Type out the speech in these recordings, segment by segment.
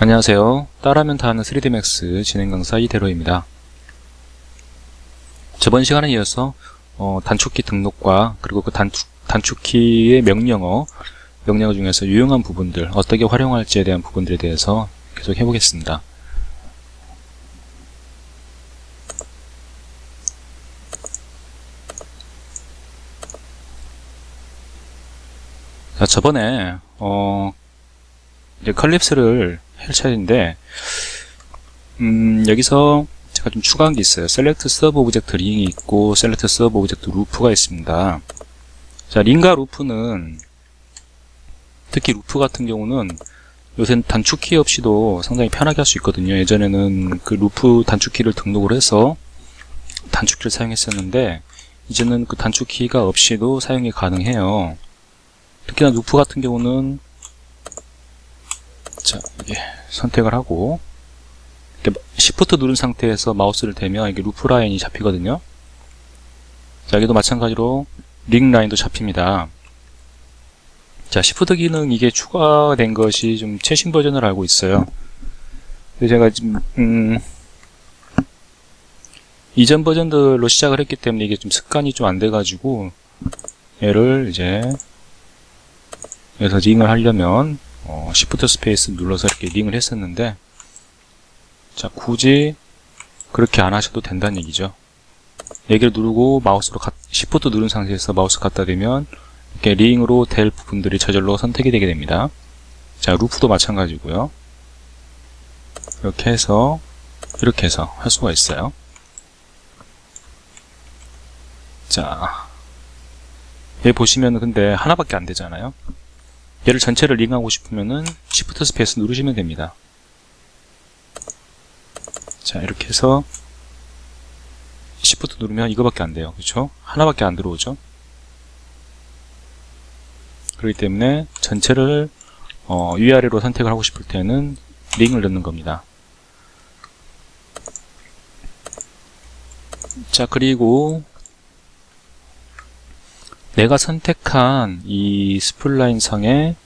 안녕하세요. 따라하면 다 하는 3D Max 진행 강사 이대로입니다. 저번 시간에 이어서 단축키 등록과 그리고 그 단축키의 명령어 중에서 유용한 부분들, 어떻게 활용할지에 대한 부분들에 대해서 계속 해보겠습니다. 자, 저번에 이제 컬립스를 할 차례인데 여기서 제가 좀 추가한 게 있어요. 셀렉트 서브 오브젝트 링이 있고 셀렉트 서브 오브젝트 루프가 있습니다. 자, 링과 루프는 특히 루프 같은 경우는 요새는 단축키 없이도 상당히 편하게 할 수 있거든요. 예전에는 그 루프 단축키를 등록을 해서 단축키를 사용했었는데 이제는 그 단축키가 없이도 사용이 가능해요. 특히나 루프 같은 경우는 자, 이게 선택을 하고 이렇게 Shift 누른 상태에서 마우스를 대면 이게 루프 라인이 잡히거든요. 자, 여기도 마찬가지로 링 라인도 잡힙니다. 자, Shift 기능 이게 추가된 것이 좀 최신 버전을 알고 있어요. 제가 지금 이전 버전들로 시작을 했기 때문에 이게 좀 습관이 좀 안 돼가지고 얘를 이제 여기서 링을 하려면 Shift 스페이스 눌러서 이렇게 링을 했었는데, 자, 굳이 그렇게 안 하셔도 된다는 얘기죠. 여기를 누르고 마우스로 Shift 누른 상태에서 마우스 갖다 대면 이렇게 링으로 될 부분들이 저절로 선택이 되게 됩니다. 자, 루프도 마찬가지고요. 이렇게 해서 할 수가 있어요. 자, 여기 보시면 근데 하나밖에 안 되잖아요. 얘를 전체를 링하고 싶으면은 Shift 스페이스 누르시면 됩니다. 자, 이렇게 해서 Shift 누르면 이거밖에 안 돼요. 그렇죠? 하나밖에 안 들어오죠? 그렇기 때문에 전체를 위아래로 선택을 하고 싶을 때는 링을 넣는 겁니다. 자, 그리고 내가 선택한 이 스플라인 상에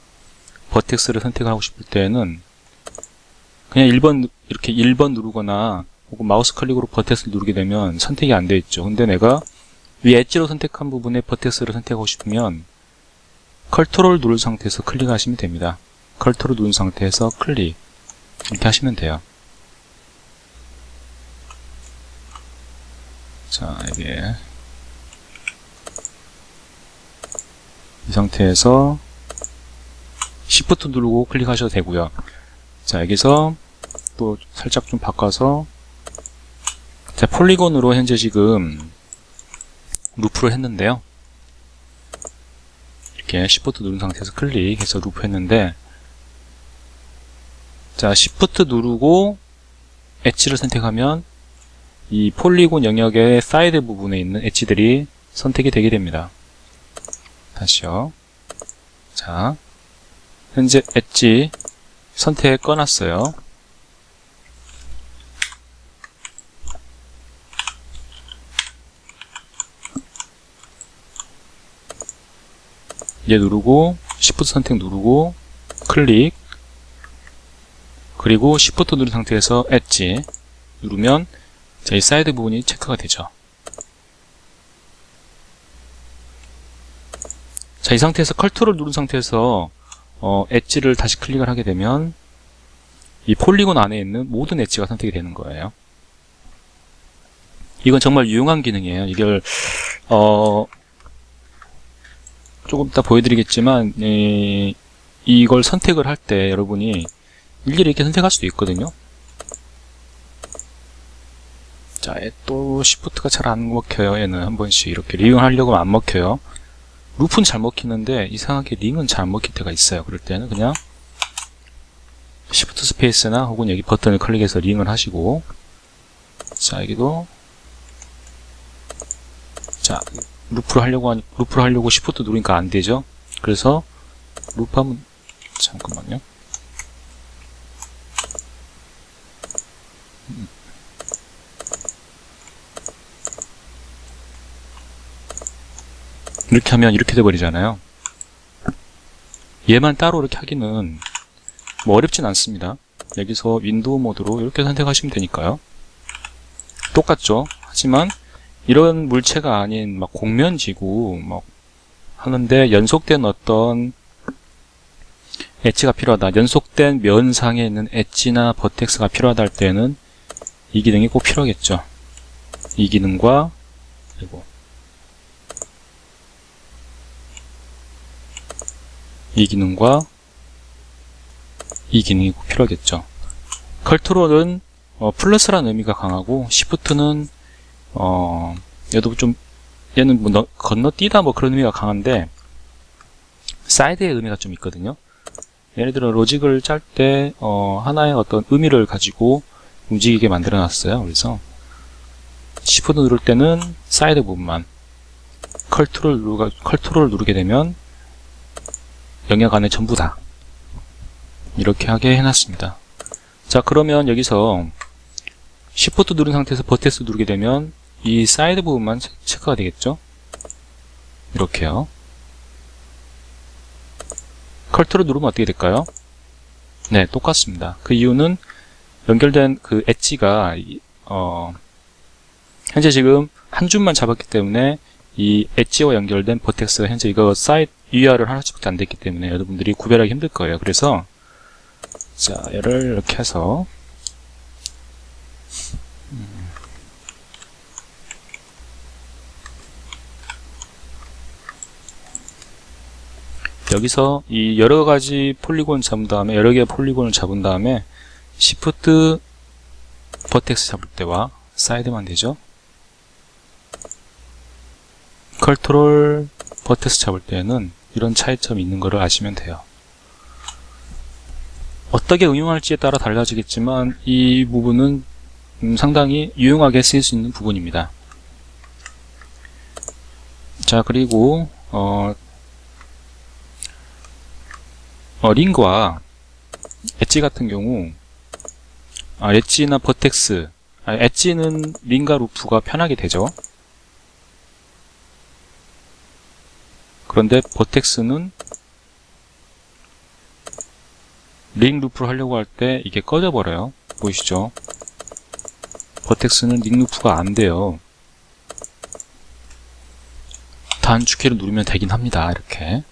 버텍스를 선택하고 싶을 때는 그냥 1번 이렇게 1번 누르거나 혹은 마우스 클릭으로 버텍스를 누르게 되면 선택이 안 되어 있죠. 근데 내가 위 엣지로 선택한 부분에 버텍스를 선택하고 싶으면 컨트롤 누른 상태에서 클릭하시면 됩니다. 컨트롤 누른 상태에서 클릭 이렇게 하시면 돼요. 자, 이게 이 상태에서 Shift 누르고 클릭하셔도 되고요. 자, 여기서 또 살짝 좀 바꿔서 자, 폴리곤으로 현재 지금 루프를 했는데요. 이렇게 Shift 누른 상태에서 클릭해서 루프 했는데, 자, Shift 누르고 엣지를 선택하면 이 폴리곤 영역의 사이드 부분에 있는 엣지들이 선택이 되게 됩니다. 다시요. 자, 현재 엣지 선택 꺼놨어요. 얘 누르고 Shift 선택 누르고 클릭, 그리고 Shift 누른 상태에서 엣지 누르면 자, 이 사이드 부분이 체크가 되죠. 자, 이 상태에서 컨트롤 누른 상태에서 엣지를 다시 클릭을 하게 되면 이 폴리곤 안에 있는 모든 엣지가 선택이 되는 거예요. 이건 정말 유용한 기능이에요. 이걸 조금 이따 보여드리겠지만 이걸 선택을 할 때 여러분이 일일이 이렇게 선택할 수도 있거든요. 자, 또 Shift가 잘 안 먹혀요. 얘는 한 번씩 이렇게 링을 하려고 하면 안 먹혀요. 루프는 잘 먹히는데 이상하게 링은 잘 안 먹힐 때가 있어요. 그럴 때는 그냥 Shift 스페이스나 혹은 여기 버튼을 클릭해서 링을 하시고, 자, 여기도 자, 루프를 하려고 Shift 누르니까 안 되죠. 그래서 루프하면 잠깐만요. 이렇게 하면 이렇게 돼버리잖아요. 얘만 따로 이렇게 하기는 뭐 어렵진 않습니다. 여기서 윈도우 모드로 이렇게 선택하시면 되니까요. 똑같죠? 하지만 이런 물체가 아닌 막 공면지구 막 하는데 연속된 어떤 엣지가 필요하다. 연속된 면상에 있는 엣지나 버텍스가 필요하다 할 때는 이 기능이 꼭 필요하겠죠. 이 기능과 그리고 이 기능과 이 기능이 꼭 필요하겠죠. 컨트롤은 플러스라는 의미가 강하고 시프트는 얘도 좀 얘는 뭐 건너뛰다 뭐 그런 의미가 강한데 사이드의 의미가 좀 있거든요. 예를 들어 로직을 짤 때 하나의 어떤 의미를 가지고 움직이게 만들어 놨어요. 그래서 시프트 누를 때는 사이드 부분만, 컨트롤 누르게 되면 영역 안에 전부 다 이렇게 하게 해놨습니다. 자, 그러면 여기서 시프트 누른 상태에서 버텍스 누르게 되면 이 사이드 부분만 체크가 되겠죠. 이렇게요. 컨트롤 누르면 어떻게 될까요? 네, 똑같습니다. 그 이유는 연결된 그 엣지가 현재 지금 한 줌만 잡았기 때문에 이 엣지와 연결된 버텍스가 현재 이거 사이드 위아래로 하나씩밖에 안 됐기 때문에 여러분들이 구별하기 힘들 거예요. 그래서 자, 얘를 이렇게 해서 여기서 이 여러 가지 폴리곤 잡은 다음에 여러 개의 폴리곤을 잡은 다음에 시프트 버텍스 잡을 때와 사이드만 되죠. 컨트롤 버텍스 잡을 때는 이런 차이점이 있는 것을 아시면 돼요. 어떻게 응용할지에 따라 달라지겠지만 이 부분은 상당히 유용하게 쓰일 수 있는 부분입니다. 자, 그리고 링과 엣지 같은 경우 엣지나 버텍스 엣지는 링과 루프가 편하게 되죠. 그런데 버텍스는 링 루프를 하려고 할 때 이게 꺼져 버려요. 보이시죠? 버텍스는 링 루프가 안 돼요. 단축키를 누르면 되긴 합니다. 이렇게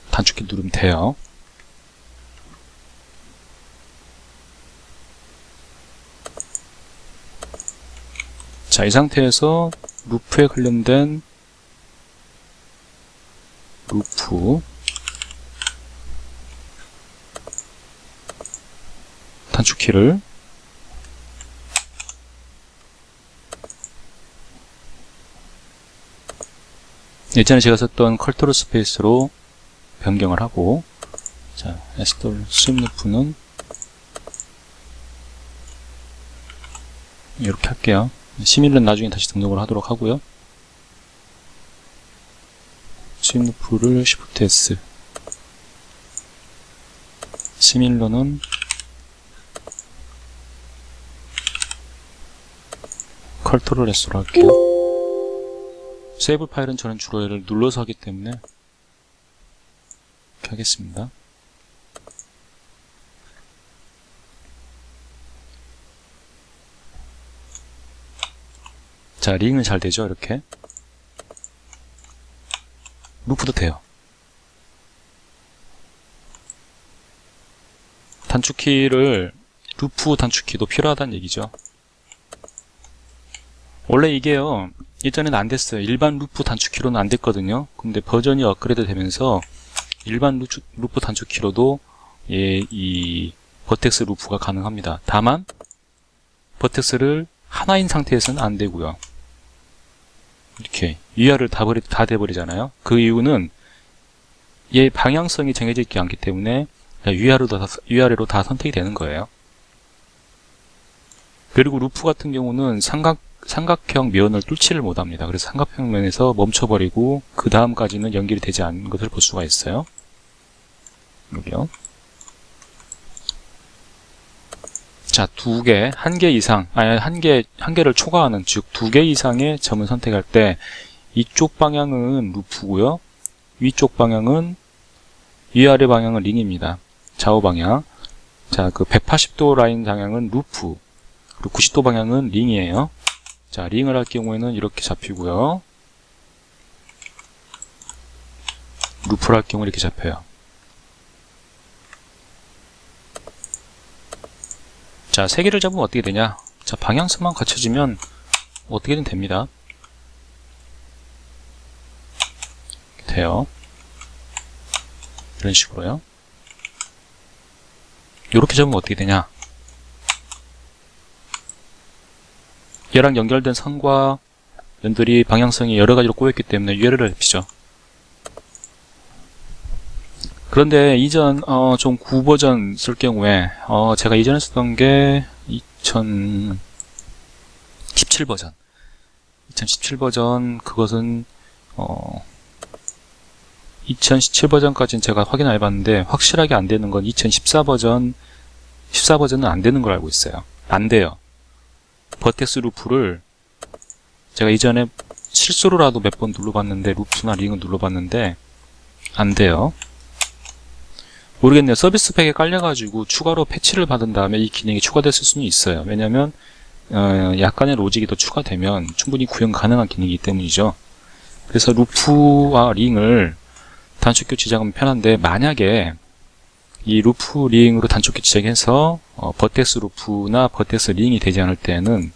단축키 누르면 돼요. 자, 이 상태에서 루프에 관련된 루프 단축키를 예전에 제가 썼던 컨트롤 스페이스로 변경을 하고, 자, SW 스윕 루프는 이렇게 할게요. 시밀은 나중에 다시 등록을 하도록 하고요. 스윕 루프를 Shift S, 시밀러는 컨트롤 S로 할게요. 세이브 파일은 저는 주로 얘를 눌러서 하기 때문에 이렇게 하겠습니다. 자, 링은 잘 되죠? 이렇게 루프도 돼요. 단축키를 루프 단축키도 필요하다는 얘기죠. 원래 이게요, 예전에는 안 됐어요. 일반 루프 단축키로는 안 됐거든요. 근데 버전이 업그레이드 되면서 일반 루프 단축키로도 이 버텍스 루프가 가능합니다. 다만 버텍스를 하나인 상태에서는 안 되고요. 이렇게 위아래로 다 돼버리잖아요. 그 이유는 얘 방향성이 정해져 있지 않기 때문에 위아래로 다 선택이 되는 거예요. 그리고 루프 같은 경우는 삼각형 면을 뚫지를 못합니다. 그래서 삼각형 면에서 멈춰버리고 그 다음까지는 연결이 되지 않는 것을 볼 수가 있어요. 여기요. 자, 한 개 이상, 한 개를 초과하는, 즉, 2개 이상의 점을 선택할 때, 이쪽 방향은 루프고요. 위쪽 방향은, 위아래 방향은 링입니다. 좌우 방향. 자, 그 180도 라인 방향은 루프, 그리고 90도 방향은 링이에요. 자, 링을 할 경우에는 이렇게 잡히고요. 루프를 할 경우 이렇게 잡혀요. 자, 세 개를 잡으면 어떻게 되냐? 자, 방향성만 갖춰지면 어떻게든 됩니다. 돼요. 이런 식으로요. 이렇게 잡으면 어떻게 되냐? 얘랑 연결된 선과 연들이 방향성이 여러 가지로 꼬였기 때문에 위아래로 잡히죠. 그런데 이전 좀 구버전 쓸 경우에 제가 이전에 쓰던 게 2017 버전 2017 버전 그것은 2017 버전까지는 제가 확인 안 해봤는데 확실하게 안 되는 건 2014 버전 14 버전은 안 되는 걸 알고 있어요. 안 돼요. 버텍스 루프를 제가 이전에 실수로라도 몇 번 눌러봤는데 루프나 링은 눌러봤는데 안 돼요. 모르겠네요. 서비스 팩에 깔려가지고 추가로 패치를 받은 다음에 이 기능이 추가됐을 수는 있어요. 왜냐면 약간의 로직이 더 추가되면 충분히 구현 가능한 기능이기 때문이죠. 그래서 루프와 링을 단축키 지정하면 편한데, 만약에 이 루프 링으로 단축키 지정해서 버텍스 루프나 버텍스 링이 되지 않을 때는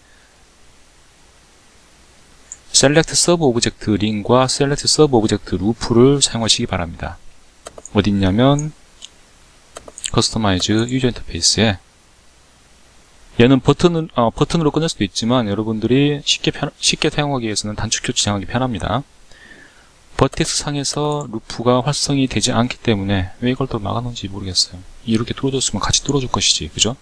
셀렉트 서브 오브젝트 링과 셀렉트 서브 오브젝트 루프를 사용하시기 바랍니다. 어디 있냐면 커스터마이즈 유저 인터페이스에, 얘는 버튼으로 끊을 수도 있지만 여러분들이 쉽게 사용하기 위해서는 단축키 지정하기 편합니다. 버텍스 상에서 루프가 활성이 되지 않기 때문에 왜 이걸 또 막아놓은지 모르겠어요. 이렇게 뚫어줬으면 같이 뚫어줄 것이지, 그죠?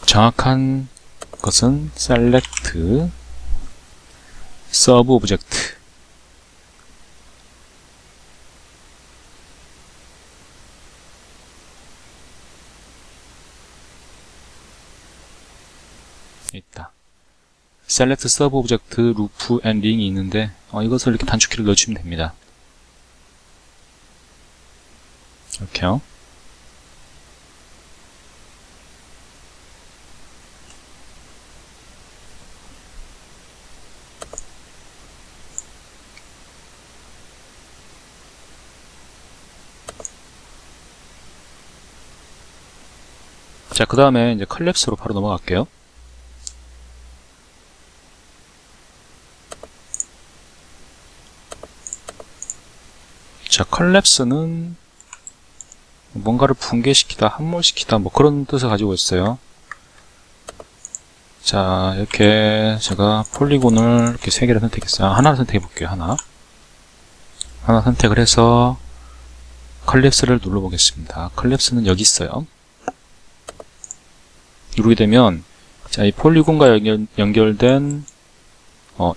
정확한 것은 select sub object 있다. select sub object loop and ring이 있는데 이것을 이렇게 단축키를 넣어주시면 됩니다. 이렇게요. 자, 그 다음에 이제 컬랩스로 바로 넘어갈게요. 자, 컬랩스는 뭔가를 붕괴시키다, 함몰시키다, 뭐 그런 뜻을 가지고 있어요. 자, 이렇게 제가 폴리곤을 이렇게 3개를 선택했어요. 하나를 선택해 볼게요. 하나 선택을 해서 컬랩스를 눌러보겠습니다. 컬랩스는 여기 있어요. 누르게 되면, 자, 이 폴리곤과 연결된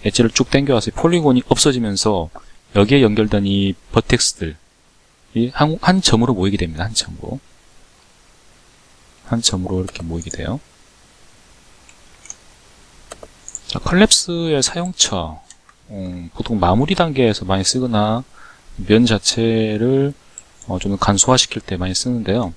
엣지를 쭉 당겨와서 폴리곤이 없어지면서 여기에 연결된 이 버텍스들 한 점으로 모이게 됩니다. 한 점으로 이렇게 모이게 돼요. 자, 컬랩스의 사용처, 보통 마무리 단계에서 많이 쓰거나 면 자체를 좀 간소화시킬 때 많이 쓰는데요.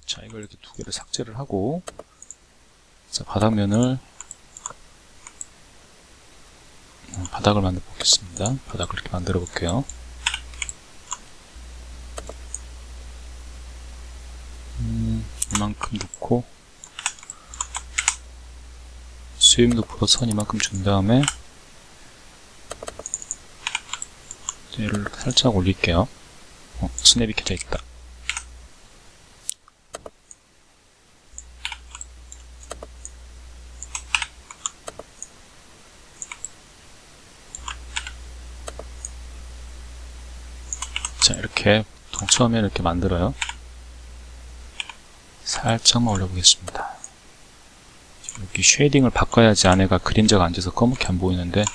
자, 이걸 이렇게 두 개를 삭제를 하고, 자, 바닥을 만들어 보겠습니다. 바닥을 이렇게 만들어 볼게요. 이만큼 놓고, 스윕 루프로 선 이만큼 준 다음에, 얘를 살짝 올릴게요. 스냅이 켜져 있다. 자, 이렇게 처음에 이렇게 만들어요. 살짝만 올려보겠습니다. 여기 쉐이딩을 바꿔야지 안에가 그림자가 앉아서 검게 안 보이는데,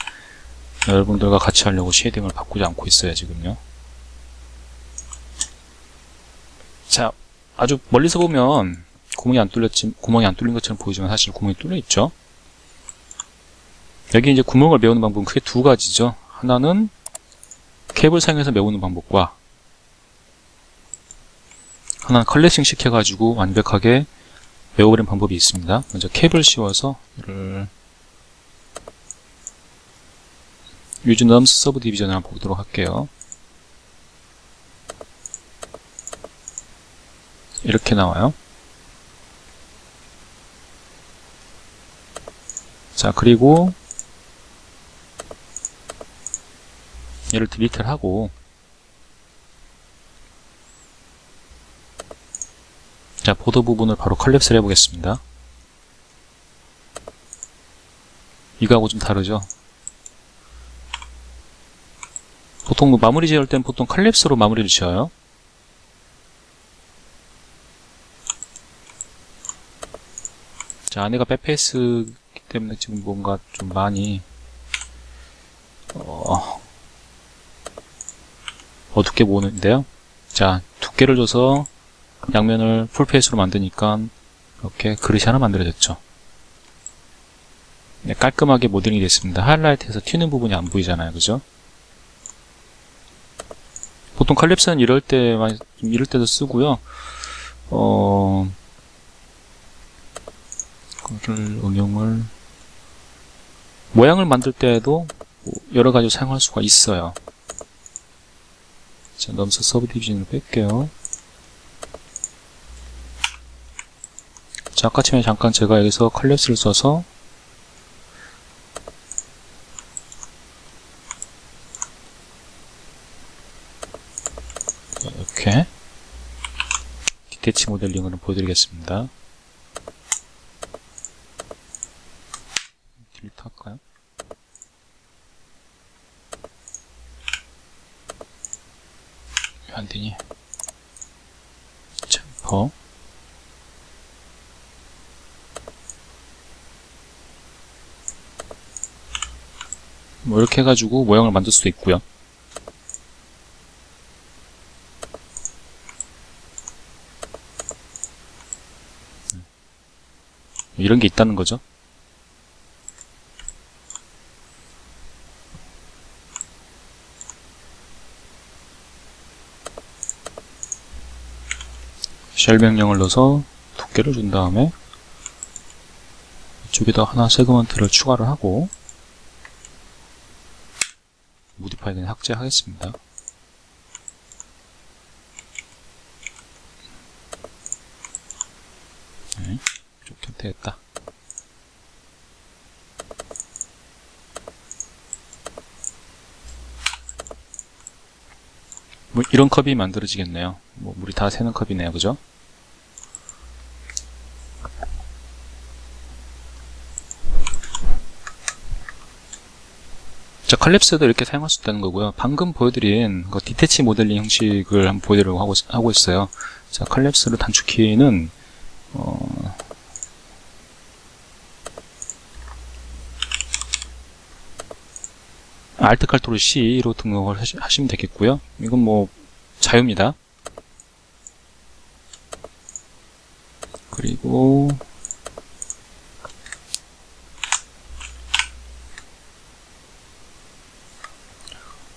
여러분들과 같이 하려고 쉐이딩을 바꾸지 않고 있어요, 지금요. 자, 아주 멀리서 보면 구멍이 안 뚫린 것처럼 보이지만 사실 구멍이 뚫려 있죠. 여기 이제 구멍을 메우는 방법은 크게 두 가지죠. 하나는 캡을 사용해서 메우는 방법과 하나는 컬렉싱 시켜가지고 완벽하게 메워버리는 방법이 있습니다. 먼저 캡을 씌워서 이를 Use Nums Subdivision을 한번 보도록 할게요. 이렇게 나와요. 자, 그리고 얘를 딜리트를 하고, 자, 보더 부분을 바로 컬랩스를 해보겠습니다. 이거하고 좀 다르죠? 보통 마무리 지을 땐 보통 컬랩스로 마무리를 지어요. 자, 안에가 백페이스이기 때문에 지금 뭔가 좀 많이 어둡게 보이는데요. 자, 두께를 줘서 양면을 풀페이스로 만드니까 이렇게 그릇이 하나 만들어졌죠. 네, 깔끔하게 모델링이 됐습니다. 하이라이트에서 튀는 부분이 안 보이잖아요. 그죠? 보통 컬랩스는 이럴 때도 쓰고요. 그걸 응용을 모양을 만들 때에도 여러 가지 사용할 수가 있어요. 자, 넘스 서브디비전을 뺄게요. 자, 아까처럼 잠깐 제가 여기서 컬랩스를 써서 이렇게 디테치 모델링을 보여드리겠습니다. 딜리트 할까요? 왜 안 되니? 챔퍼. 뭐 이렇게 해가지고 모양을 만들 수도 있고요. 이런 게 있다는 거죠. 쉘 명령을 넣어서 두께를 준 다음에 이쪽에다 하나 세그먼트를 추가를 하고 모디파이는 삭제하겠습니다. 네, 이렇게 되겠다. 뭐 이런 컵이 만들어지겠네요. 뭐 물이 다 새는 컵이네요. 그죠? 자, 컬랩스도 이렇게 사용할 수 있다는 거고요. 방금 보여드린 그 디테치 모델링 형식을 한번 보여드리려고 하고 있어요. 자, 컬랩스를 단축키는 Alt 칼토로 C로 등록을 하시면 되겠고요. 이건 뭐 자유입니다. 그리고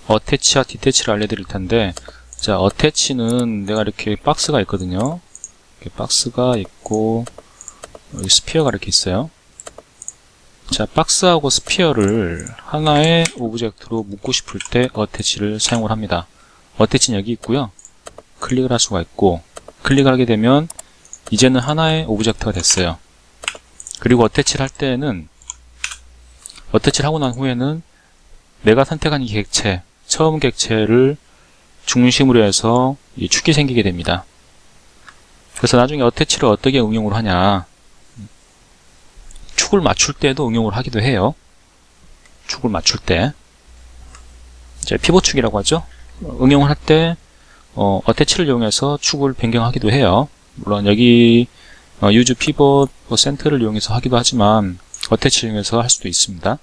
어태치와 디태치를 알려드릴 텐데, 자, 어태치는 내가 이렇게 박스가 있거든요. 이렇게 박스가 있고 여기 스피어가 이렇게 있어요. 자, 박스하고 스피어를 하나의 오브젝트로 묶고 싶을 때 어태치를 사용을 합니다. 어태치는 여기 있고요. 클릭을 할 수가 있고, 클릭을 하게 되면 이제는 하나의 오브젝트가 됐어요. 그리고 어태치를 할 때는, 어태치를 하고 난 후에는 내가 선택한 이 객체, 처음 객체를 중심으로 해서 이 축이 생기게 됩니다. 그래서 나중에 어태치를 어떻게 응용을 하냐, 축을 맞출 때도 응용을 하기도 해요. 축을 맞출 때 이제 피봇축이라고 하죠. 응용을 할 때 어태치를 이용해서 축을 변경하기도 해요. 물론 여기 use pivot center를 이용해서 하기도 하지만 어태치를 이용해서 할 수도 있습니다.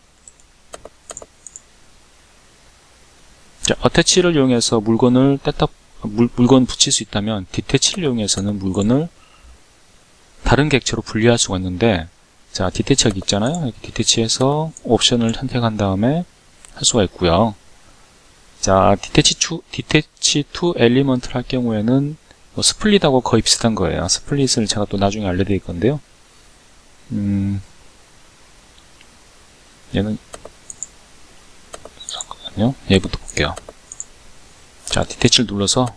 자, 어태치를 이용해서 물건을 뗐다 물건 붙일 수 있다면 디태치를 이용해서는 물건을 다른 객체로 분리할 수가 있는데, 자, 디태치 여기 있잖아요. 여기 디태치에서 옵션을 선택한 다음에 할 수가 있고요. 자, 디태치 투 엘리먼트를 할 경우에는 뭐 스플릿하고 거의 비슷한 거예요. 스플릿을 제가 또 나중에 알려드릴 건데요. 얘는 잠깐만요. 얘부터 볼게요. 자, 디태치를 눌러서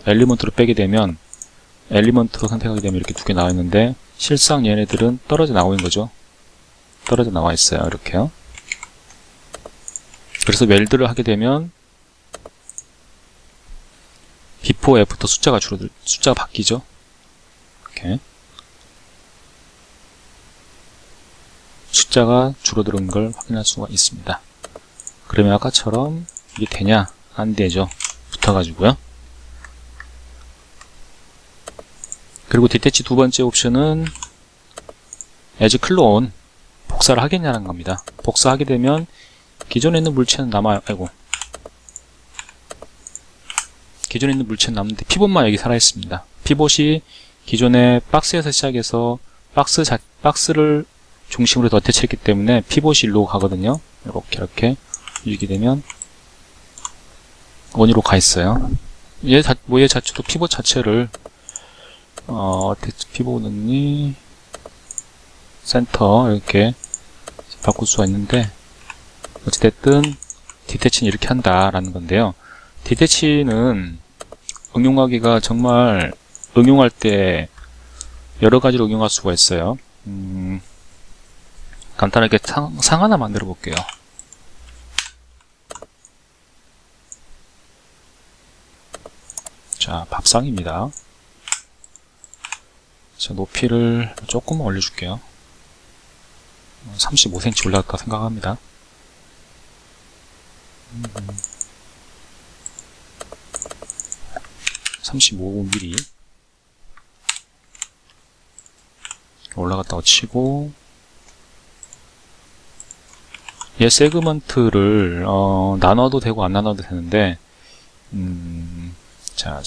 엘리먼트로 빼게 되면, 엘리먼트로 선택하게 되면 이렇게 두 개 나와 있는데, 실상 얘네들은 떨어져 나와 있는 거죠. 떨어져 나와 있어요. 이렇게요. 그래서 웰드를 하게 되면 before after 숫자가 바뀌죠. 이렇게 숫자가 줄어드는 걸 확인할 수가 있습니다. 그러면 아까처럼 이게 되냐? 안 되죠. 붙어가지고요. 그리고 디태치 두 번째 옵션은 as clone, 복사를 하겠냐는 겁니다. 복사하게 되면 기존에 있는 물체는 남아요. 아이고. 기존에 있는 물체는 남는데 피봇만 여기 살아있습니다. 피봇이 기존의 박스에서 시작해서 박스를 중심으로 덧대치했기 때문에 피봇이 일로 가거든요. 이렇게 이렇게 되면 원위로 가 있어요. 얘 자체도 피봇 자체를 피봇은 센터 이렇게 바꿀 수가 있는데, 어찌됐든 디태치는 이렇게 한다라는 건데요. 디태치는 응용하기가 정말 응용할 때 여러 가지로 응용할 수가 있어요. 간단하게 상 하나 만들어 볼게요. 자, 밥상입니다. 자, 높이를 조금 올려줄게요. 35cm 올라갔다 생각합니다. 35mm 올라갔다고 치고, 얘 세그먼트를 나눠도 되고 안 나눠도 되는데, 자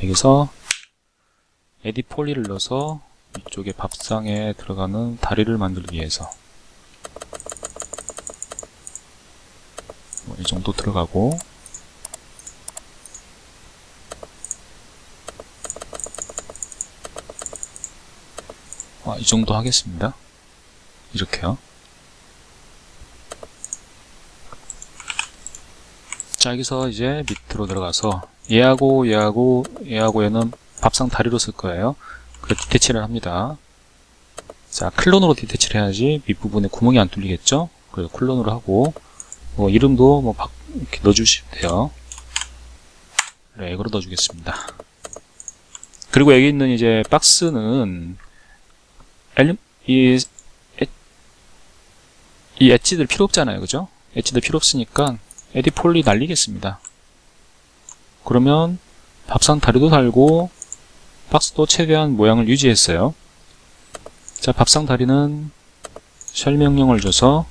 여기서 에딧 폴리를 넣어서 이쪽에 밥상에 들어가는 다리를 만들기 위해서 이 정도 들어가고, 이 정도 하겠습니다. 이렇게요. 자, 여기서 이제 밑으로 들어가서 얘하고 얘는 밥상 다리로 쓸 거예요. 그래서 디태치를 합니다. 자, 클론으로 디태치를 해야지 밑부분에 구멍이 안 뚫리겠죠? 그래서 클론으로 하고, 이름도 이렇게 넣어주시면 돼요. 네, 이거로 넣어주겠습니다. 그리고 여기 있는 이제 박스는 이 엣지들 필요 없잖아요. 그죠? 엣지들 필요 없으니까 에딧 폴리 날리겠습니다. 그러면 밥상 다리도 달고 박스도 최대한 모양을 유지했어요. 자, 밥상 다리는 쉘 명령을 줘서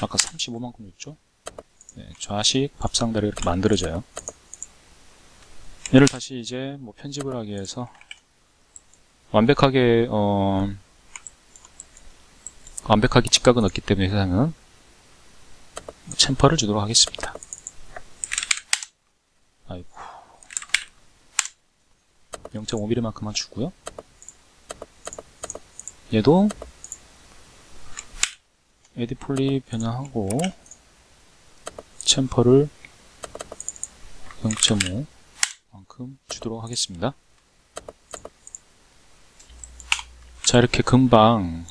아까 35만큼 줬죠? 네, 좌식 밥상 다리가 이렇게 만들어져요. 얘를 다시 이제 편집을 하기 위해서 완벽하게 직각은 없기 때문에 세상은 챔퍼를 주도록 하겠습니다. 아이고, 0.5mm만큼만 주고요. 얘도 에딧 폴리 변화하고 챔퍼를 0.5 만큼 주도록 하겠습니다. 자, 이렇게 금방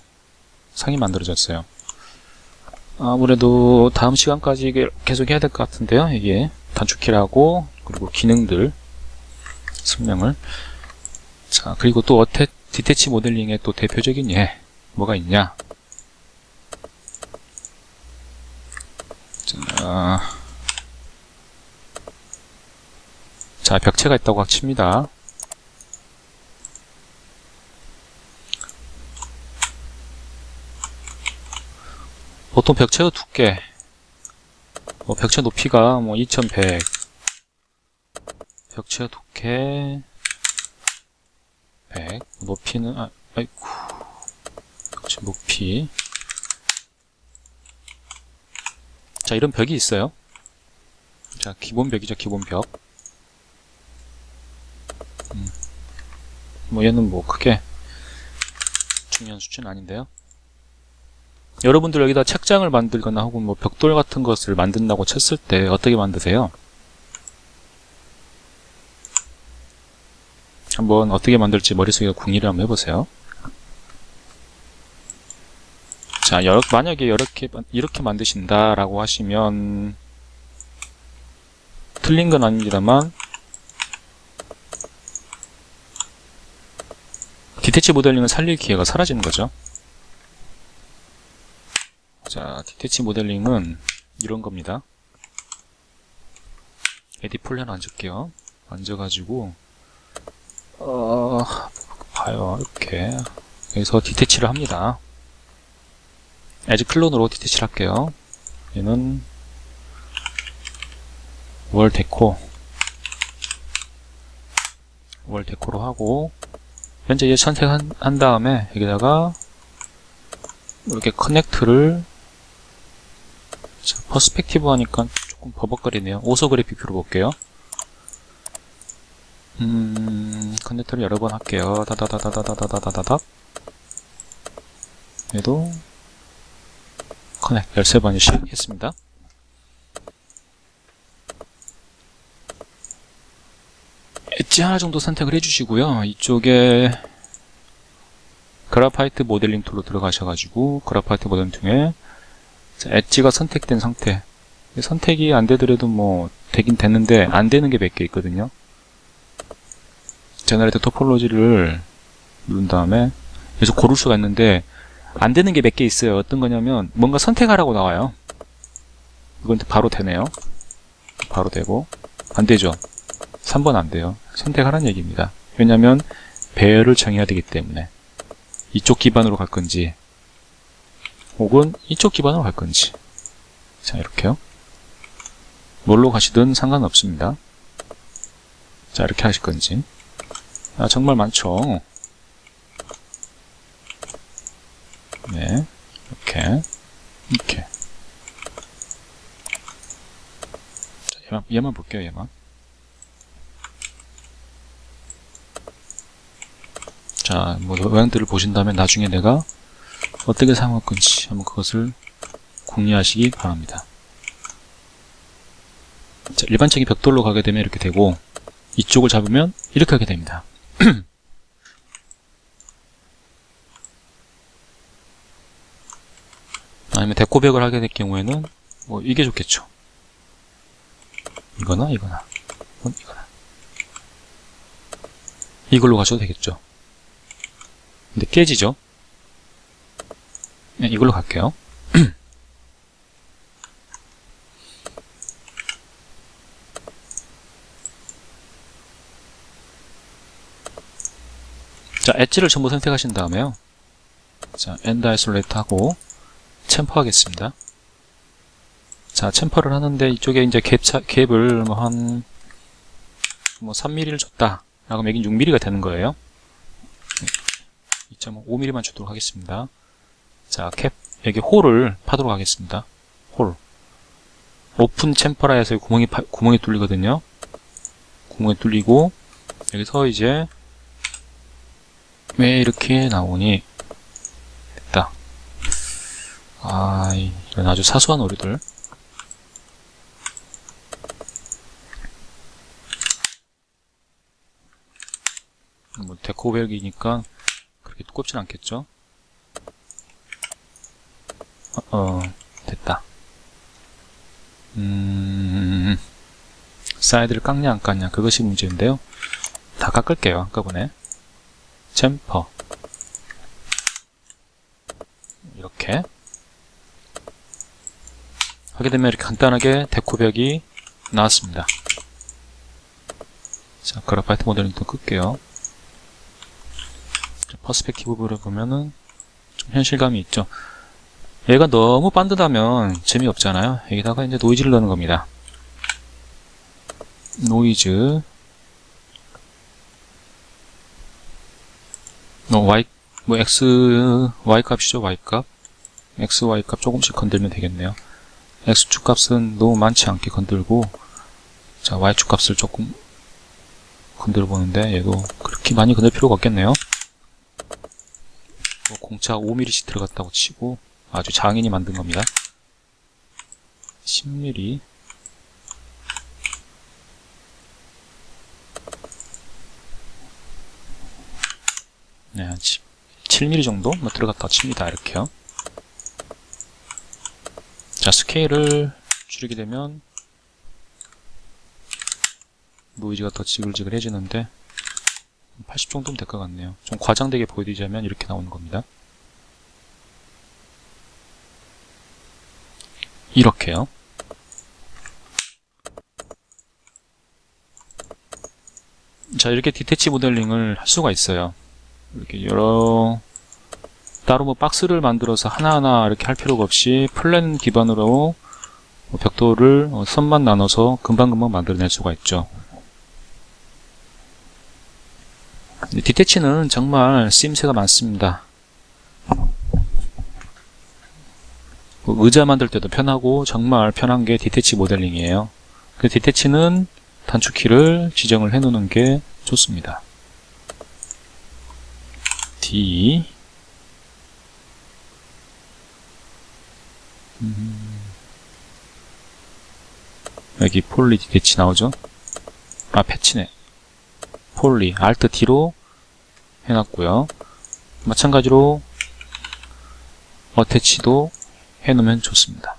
상이 만들어졌어요. 아무래도 다음 시간까지 계속 해야 될 것 같은데요. 이게 단축키라고, 그리고 기능들 설명을. 자, 그리고 또 디태치 모델링의 또 대표적인 예 뭐가 있냐. 자, 벽체가 있다고 칩니다. 보통 벽체의 두께 벽체 높이가 2100, 벽체 두께 100, 높이는 아이고, 벽체 높이. 자, 이런 벽이 있어요. 자, 기본 벽이죠, 기본 벽. 얘는 크게 중요한 수치는 아닌데요. 여러분들 여기다 책장을 만들거나 혹은 벽돌 같은 것을 만든다고 쳤을 때 어떻게 만드세요? 한번 어떻게 만들지 머릿속에 궁리를 한번 해보세요. 자, 만약에 이렇게 만드신다라고 하시면 틀린 건 아닙니다만 디태치 모델링을 살릴 기회가 사라지는 거죠. 자, 디태치 모델링은 이런 겁니다. 에디 폴리안 앉을게요. 앉아가지고 봐요. 이렇게 여기서 디태치를 합니다. 에지 클론으로 디태치를 할게요. 얘는 월 데코로 하고, 현재 이제 선택한 다음에 여기다가 이렇게 커넥트를, 자, 퍼스펙티브 하니까 조금 버벅거리네요. 오소그래픽 뷰로 볼게요. 커넥터를 여러 번 할게요. 다다다다다다다다다닥. 얘도 커넥 13번씩 했습니다. 엣지 하나 정도 선택을 해주시고요. 이쪽에 그래파이트 모델링 툴로 들어가셔가지고 그래파이트 모델링 중에 엣지가 선택된 상태, 선택이 안 되더라도 되긴 됐는데 안 되는 게 몇 개 있거든요. 제너레이터 토폴로지를 누른 다음에 여기서 고를 수가 있는데 안 되는 게 몇 개 있어요. 어떤 거냐면 뭔가 선택하라고 나와요. 이건 바로 되네요. 바로 되고, 안 되죠. 3번 안 돼요. 선택하라는 얘기입니다. 왜냐면 배열을 정해야 되기 때문에 이쪽 기반으로 갈 건지 혹은 이쪽 기반으로 갈 건지. 자, 이렇게요. 뭘로 가시든 상관없습니다. 자, 이렇게 하실 건지. 정말 많죠. 네, 이렇게. 자, 얘만 볼게요, 얘만. 자, 모양들을 보신 다음에 나중에 내가 어떻게 사용할 건지 한번 그것을 궁리하시기 바랍니다. 자, 일반적인 벽돌로 가게 되면 이렇게 되고, 이쪽을 잡으면 이렇게 하게 됩니다. 아니면 데코백을 하게 될 경우에는 이게 좋겠죠. 이거나 이걸로 가셔도 되겠죠. 근데 깨지죠. 네, 이걸로 갈게요. 자, 엣지를 전부 선택하신 다음에요. 자, 엔드 아이솔레이트 하고 챔퍼 하겠습니다. 자, 챔퍼를 하는데 이쪽에 이제 갭을 한 3mm를 줬다 라고 하면 여긴 6mm가 되는 거예요. 2.5mm만 주도록 하겠습니다. 자, 여기 홀을 파도록 하겠습니다. 홀. 오픈 챔퍼라 해서 구멍이 뚫리거든요. 구멍이 뚫리고, 여기서 이제 왜 이렇게 나오니? 됐다. 이런 아주 사소한 오류들. 데코벨기니까 그렇게 두껍진 않겠죠? 됐다. 사이드를 깎냐 안 깎냐 그것이 문제인데요. 다 깎을게요. 한꺼번에. 챔퍼 이렇게 하게 되면 이렇게 간단하게 데코벽이 나왔습니다. 자, 그래파이트 모델링도 끌게요. 퍼스펙티브로 보면은 좀 현실감이 있죠. 얘가 너무 반듯하면 재미없잖아요. 여기다가 이제 노이즈를 넣는 겁니다. 노이즈 Y 값이죠. Y 값 X, Y 값 조금씩 건들면 되겠네요. X축 값은 너무 많지 않게 건들고, 자, Y축 값을 조금 건들어 보는데, 얘도 그렇게 많이 건들 필요가 없겠네요. 공차 5mm씩 들어갔다고 치고, 아주 장인이 만든 겁니다. 10mm. 네, 한 7mm 정도 들어갔다고 칩니다. 이렇게요. 자, 스케일을 줄이게 되면 노이즈가 더 지글지글해지는데 80 정도면 될 것 같네요. 좀 과장되게 보여드리자면 이렇게 나오는 겁니다. 이렇게요. 자, 이렇게 디태치 모델링을 할 수가 있어요. 이렇게 따로 뭐 박스를 만들어서 하나하나 이렇게 할 필요가 없이 플랜 기반으로 벽돌을 선만 나눠서 금방금방 만들어낼 수가 있죠. 디태치는 정말 쓰임새가 많습니다. 의자 만들 때도 편하고 정말 편한 게 디태치 모델링이에요. 그 디태치는 단축키를 지정을 해 놓는 게 좋습니다. D 여기 폴리 디태치 나오죠? 아, 패치네. 폴리, Alt D로 해놨고요. 마찬가지로 어태치도 해놓으면 좋습니다.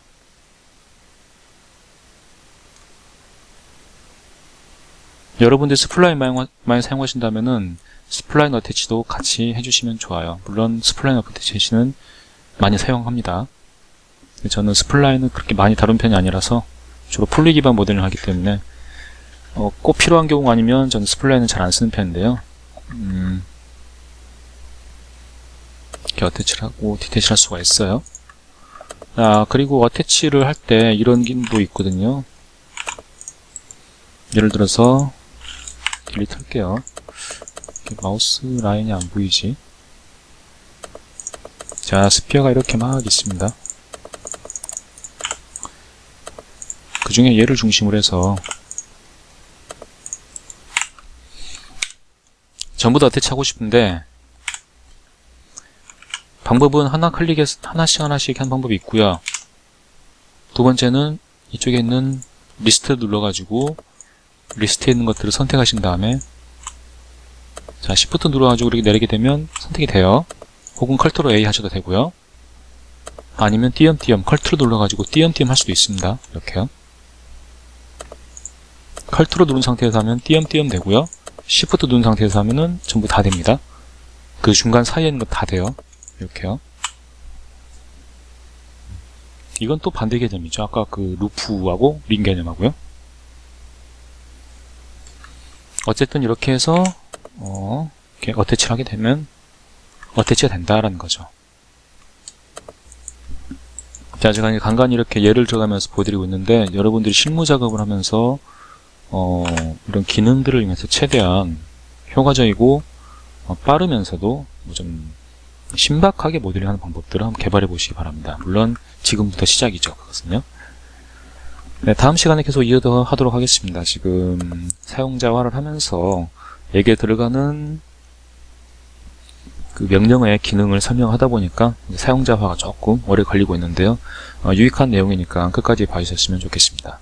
여러분들 스플라인 많이 사용하신다면은 스플라인 어태치도 같이 해주시면 좋아요. 물론 스플라인 어태치는 많이 사용합니다. 저는 스플라인은 그렇게 많이 다룬 편이 아니라서 주로 폴리 기반 모델을 하기 때문에 꼭 필요한 경우 아니면 저는 스플라인은 잘 안 쓰는 편인데요. 이렇게 어태치를 하고 디태치를 할 수가 있어요. 그리고 어태치를 할 때 이런 기능도 있거든요. 예를 들어서 딜리트 할게요. 마우스 라인이 안 보이지? 자, 스피어가 이렇게 막 있습니다. 그 중에 얘를 중심으로 해서 전부 다 어태치 하고 싶은데, 방법은 하나씩 한 방법이 있고요. 두 번째는 이쪽에 있는 리스트 눌러가지고 리스트에 있는 것들을 선택하신 다음에, 자, Shift 눌러가지고 이렇게 내리게 되면 선택이 돼요. 혹은 Ctrl A 하셔도 되고요. 아니면 띄엄띄엄 Ctrl 눌러가지고 띄엄띄엄 할 수도 있습니다. 이렇게요. Ctrl 누른 상태에서 하면 띄엄띄엄 되고요. Shift 누른 상태에서 하면은 전부 다 됩니다. 그 중간 사이에 있는 거 다 돼요. 이렇게요. 이건 또 반대 개념이죠. 아까 그 루프하고 링 개념하고요. 어쨌든 이렇게 해서 이렇게 어태치를 하게 되면 어태치가 된다라는 거죠. 자, 제가 간간히 이렇게 예를 들어가면서 보여드리고 있는데, 여러분들이 실무 작업을 하면서 이런 기능들을 이용해서 최대한 효과적이고 빠르면서도 좀 신박하게 모델링하는 방법들을 한번 개발해 보시기 바랍니다. 물론 지금부터 시작이죠. 그것은요. 네, 다음 시간에 계속 이어하도록 하겠습니다. 지금 사용자화를 하면서 여기에 들어가는 그 명령어의 기능을 설명하다 보니까 사용자화가 조금 오래 걸리고 있는데요. 유익한 내용이니까 끝까지 봐주셨으면 좋겠습니다.